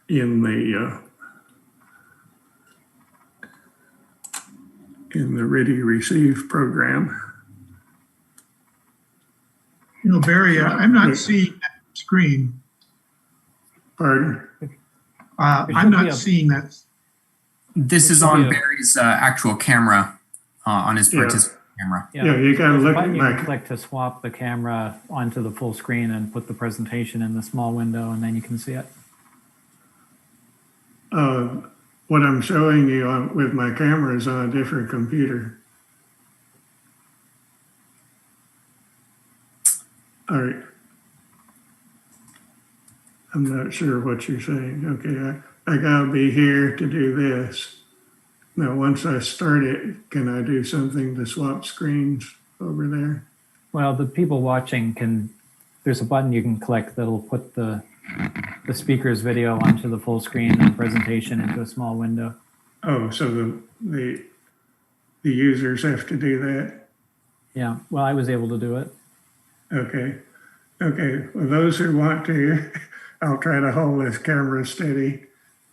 in the ready receive program. You know, Barry, I'm not seeing that screen. Pardon? I'm not seeing that. This is on Barry's actual camera, on his participant camera. Yeah, you got to look at You my. can click to swap the camera onto the full screen and put the presentation in the small window, and then you can see it. What I'm showing you with my camera is on a different computer. All right. I'm not sure what you're saying. Okay, I gotta be here to do this. Now, once I start it, can I do something to swap screens over there? Well, the people watching there's a button you can click that'll put the speaker's video onto the full screen and presentation into a small window. Oh, so the users have to do that? Yeah, well, I was able to do it. Okay. Okay, well, those who want to, I'll try to hold this camera steady.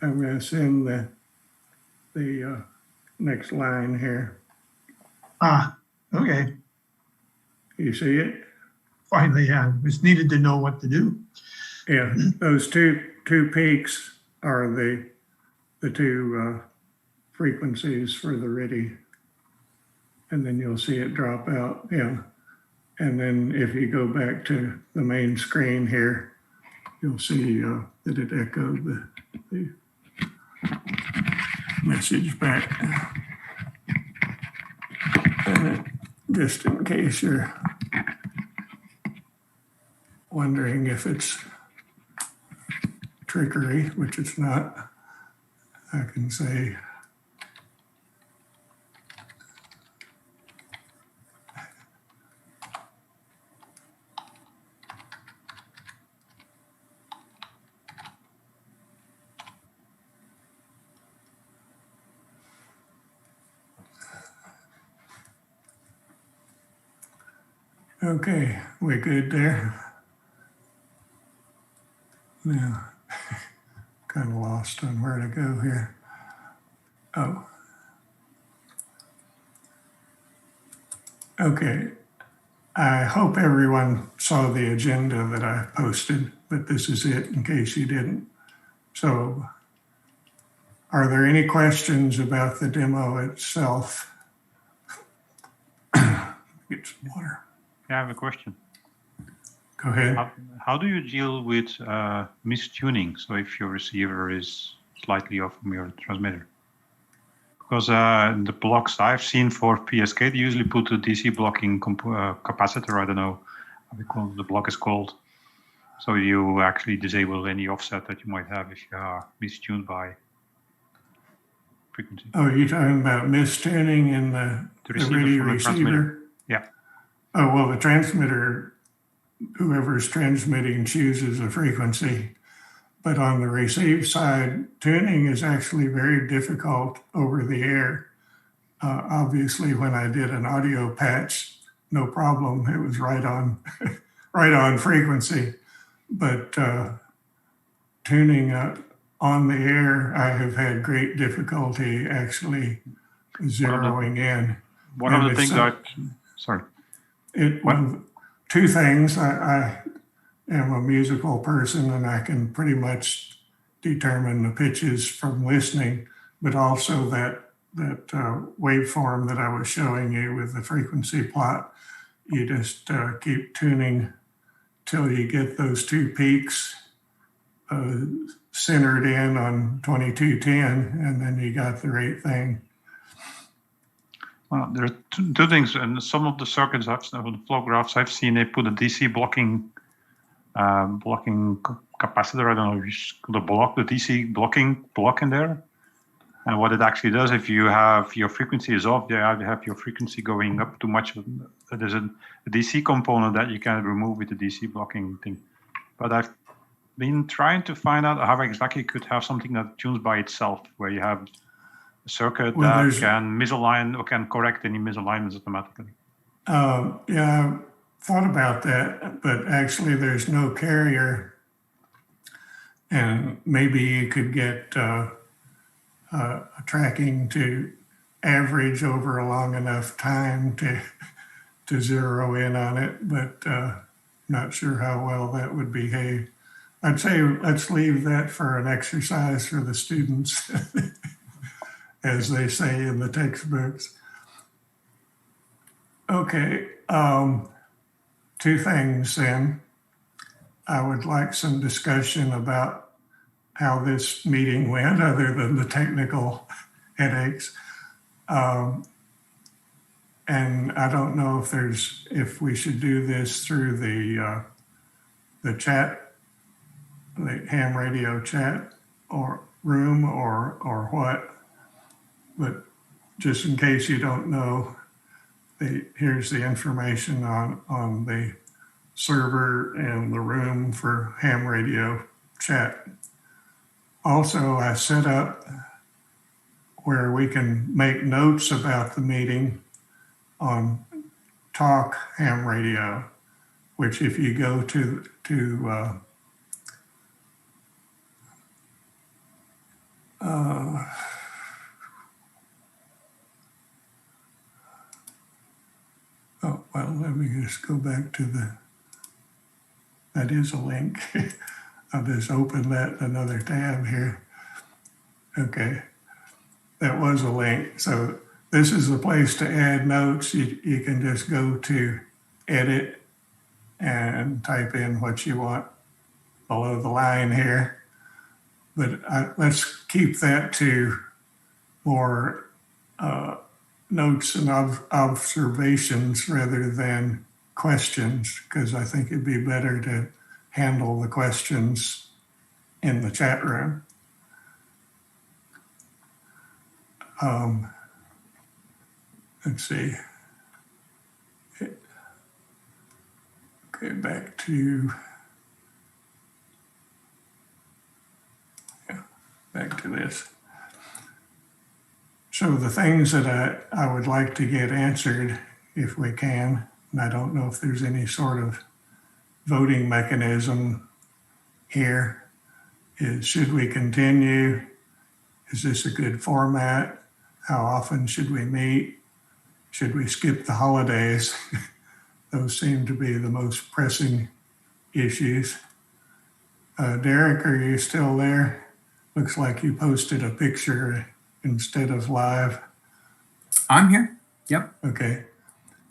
I'm going to send the next line here. Okay. You see it? Finally, yeah. Just needed to know what to do. Yeah, those two peaks are the two frequencies for the RTTY. And then you'll see it drop out, yeah. And then if you go back to the main screen here, you'll see that it echoed the message back. And just in case you're wondering if it's trickery, which it's not, I can say, okay, we good there? Now, kind of lost on where to go here. Oh. Okay. I hope everyone saw the agenda that I posted, but this is it in case you didn't. So, are there any questions about the demo itself? Get some water. Yeah, I have a question. Go ahead. How do you deal with mistuning? So if your receiver is slightly off from your transmitter, because the blocks I've seen for PSK, they usually put a DC blocking capacitor. I don't know how the block is called. So you actually disable any offset that you might have if you are mistuned by frequency. Oh, you're talking about mistuning in the receiver? Yeah. Oh, well, the transmitter, whoever's transmitting chooses a frequency. But on the receive side, tuning is actually very difficult over the air. Obviously, when I did an audio patch, no problem. It was right on, right on frequency. But tuning on the air, I have had great difficulty actually zeroing in. One of the things sorry. Two things. I am a musical person and I can pretty much determine the pitches from listening, but also that waveform that I was showing you with the frequency plot, you just keep tuning till you get those two peaks centered in on 2210, and then you got the right thing. Well, there are two things, and some of the circuits, the flow graphs I've seen, they put a DC blocking capacitor. I don't know if the DC blocking block in there. And what it actually does, if you have your frequency is off, you have your frequency going up too much. There's a DC component that you can remove with the DC blocking thing. But I've been trying to find out how exactly you could have something that tunes by itself, where you have a circuit that can misalign or can correct any misalignments automatically. Yeah, I thought about that, but actually there's no carrier. And maybe you could get tracking to average over a long enough time to zero in on it, but not sure how well that would behave. I'd say let's leave that for an exercise for the students, as they say in the textbooks. Okay, two things then. I would like some discussion about how this meeting went, other than the technical headaches. And I don't know if we should do this through the chat, the ham radio chat or room or what. But just in case you don't know, here's the information on the server and the room for ham radio chat. Also, I set up where we can make notes about the meeting on Talk Ham Radio, which if you go to oh, well, let me just go back to that is a link. I'll just open that in another tab here. Okay, that was a link. So this is the place to add notes. You can just go to edit and type in what you want below the line here. But let's keep that to more notes and observations rather than questions, because I think it'd be better to handle the questions in the chat room. Let's see. Okay, back to this. So the things that I would like to get answered, if we can, and I don't know if there's any sort of voting mechanism here, is should we continue? Is this a good format? How often should we meet? Should we skip the holidays? Those seem to be the most pressing issues. Derek, are you still there? Looks like you posted a picture instead of live. I'm here. Yep. Okay.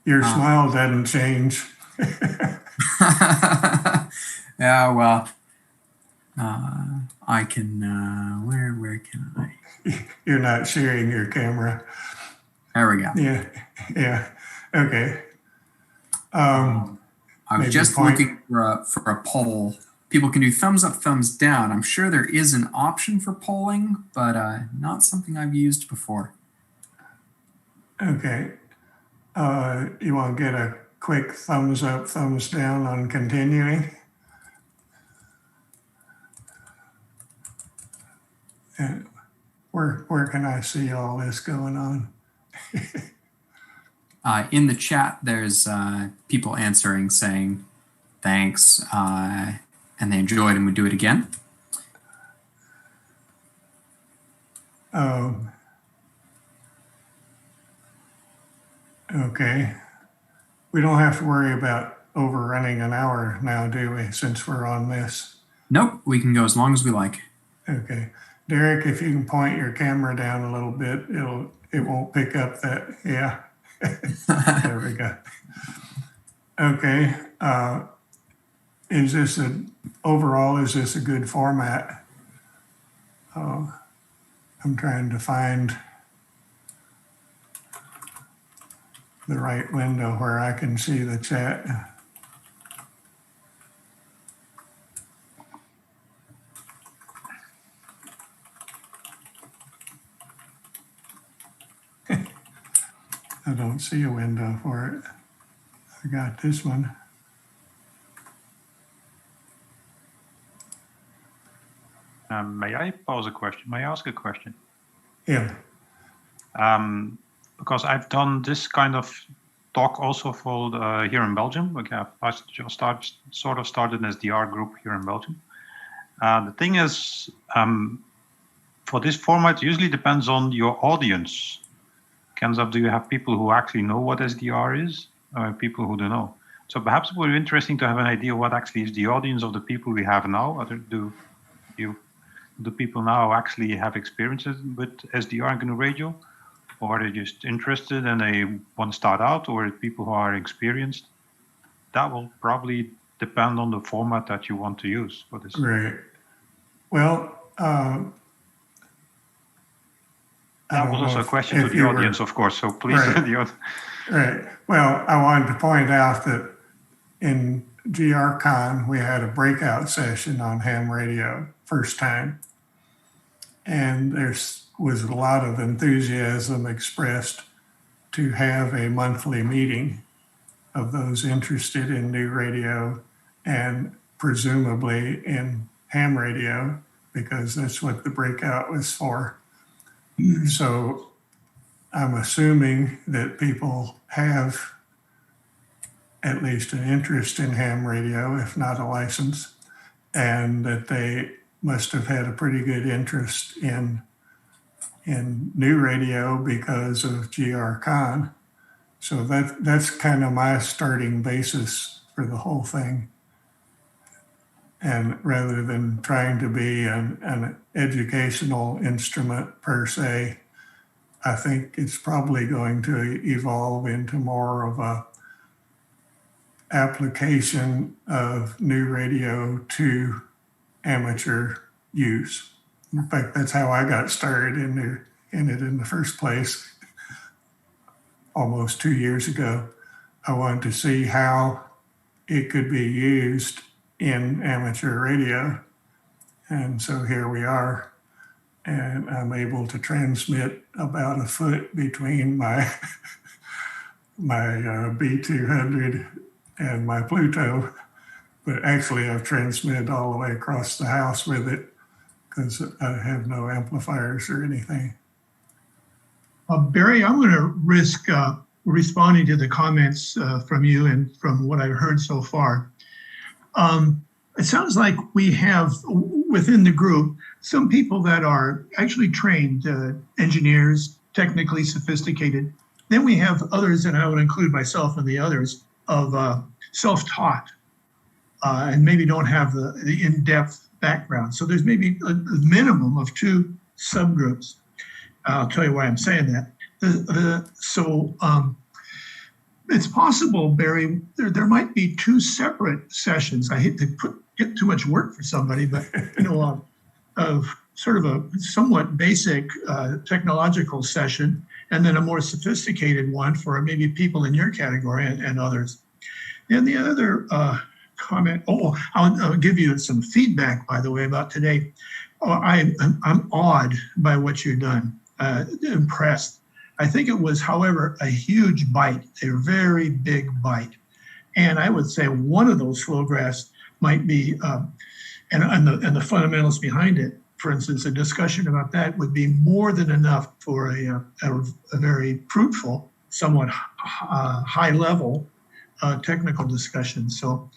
Your smile doesn't change. Yeah, well, I can, where can I? You're not sharing your camera. There we go. Yeah. Okay. I was just looking for a poll. People can do thumbs up, thumbs down. I'm sure there is an option for polling, but not something I've used before. Okay. You want to get a quick thumbs up, thumbs down on continuing? And where can I see all this going on? In the chat, there's people answering, saying thanks, and they enjoyed and would do it again. Okay. We don't have to worry about overrunning an hour now, do we, since we're on this? Nope, we can go as long as we like. Okay. Derek, if you can point your camera down a little bit, it won't pick up that. Yeah. There we go. Okay. Is this a good format? I'm trying to find the right window where I can see the chat. I don't see a window for it. I got this one. May I pose a question? May I ask a question? Yeah. Because I've done this kind of talk also for here in Belgium. Okay, I started an SDR group here in Belgium. The thing is, for this format, it usually depends on your audience. Do you have people who actually know what SDR is, or people who don't know? So perhaps it would be interesting to have an idea what actually is the audience of the people we have now. Do people now actually have experiences with SDR and GNU Radio, or are they just interested and they want to start out, or people who are experienced? That will probably depend on the format that you want to use for this. Right. Well, that was also a question to the audience, of course. So please, right. Right. Well, I wanted to point out that in GRCon, we had a breakout session on ham radio first time. And there was a lot of enthusiasm expressed to have a monthly meeting of those interested in new radio and presumably in ham radio, because that's what the breakout was for. So I'm assuming that people have at least an interest in ham radio, if not a license, and that they must have had a pretty good interest in new radio because of GRCon. So that's kind of my starting basis for the whole thing. And rather than trying to be an educational instrument per se, I think it's probably going to evolve into more of a application of new radio to amateur use. In fact, that's how I got started in it in the first place. Almost 2 years ago, I wanted to see how it could be used in amateur radio. And so here we are, and I'm able to transmit about a foot between my B200 and my Pluto, but actually I've transmitted all the way across the house with it because I have no amplifiers or anything. Barry, I'm going to risk responding to the comments from you and from what I've heard so far. It sounds like we have within the group some people that are actually trained engineers, technically sophisticated. Then we have others, and I would include myself and the others, of self-taught and maybe don't have the in-depth background. So there's maybe a minimum of two subgroups. I'll tell you why I'm saying that. It's possible, Barry, there might be two separate sessions. I hate to get too much work for somebody, but of sort of a somewhat basic technological session, and then a more sophisticated one for maybe people in your category and others. And the other comment, I'll give you some feedback, by the way, about today. I'm awed by what you've done, impressed. I think it was, however, a huge bite, a very big bite. And I would say one of those flow graphs might be, and the fundamentals behind it, for instance, a discussion about that would be more than enough for a very fruitful, somewhat high level technical discussion. So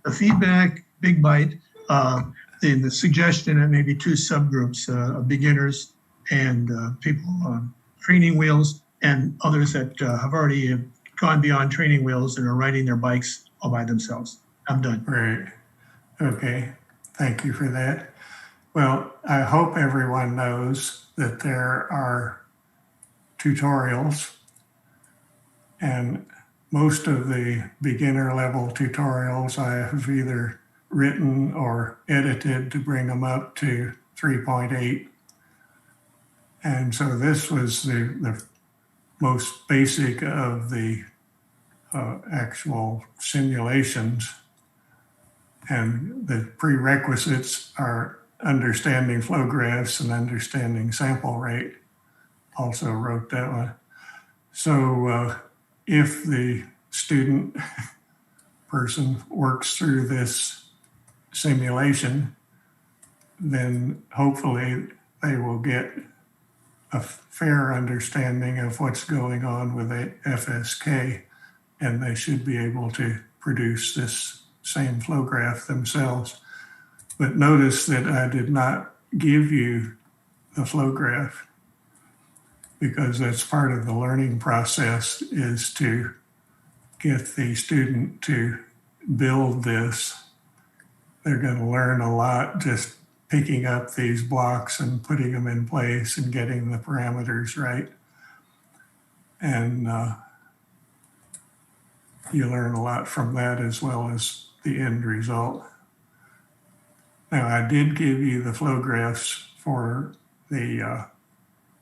the feedback, big bite, the suggestion that maybe two subgroups of beginners and people on training wheels and others that have already gone beyond training wheels and are riding their bikes all by themselves. I'm done. Right. Okay. Thank you for that. Well, I hope everyone knows that there are tutorials, and most of the beginner level tutorials I have either written or edited to bring them up to 3.8. And so this was the most basic of the actual simulations. And the prerequisites are understanding flow graphs and understanding sample rate. Also wrote that one. So if the student person works through this simulation, then hopefully they will get a fair understanding of what's going on with the FSK, and they should be able to produce this same flow graph themselves. But notice that I did not give you the flow graph, because that's part of the learning process, is to get the student to build this. They're going to learn a lot just picking up these blocks and putting them in place and getting the parameters right. And you learn a lot from that as well as the end result. Now, I did give you the flow graphs for the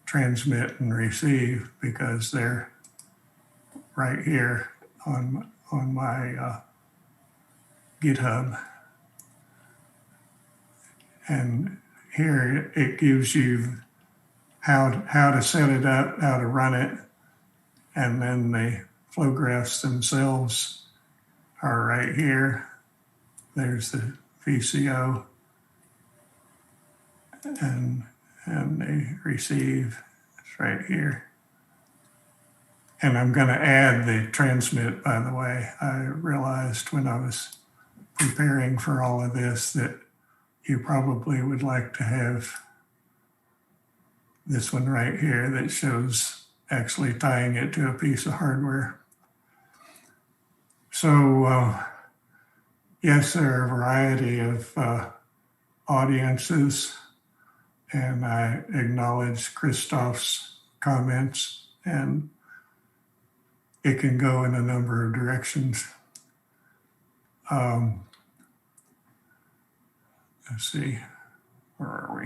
transmit and receive, because they're right here on my GitHub. And here it gives you how to set it up, how to run it, and then the flow graphs themselves are right here. There's the VCO and the receive. It's right here. And I'm going to add the transmit, by the way. I realized when I was preparing for all of this that you probably would like to have this one right here that shows actually tying it to a piece of hardware. So, yes, there are a variety of audiences, and I acknowledge Christoph's comments, and it can go in a number of directions. Let's see, where are we?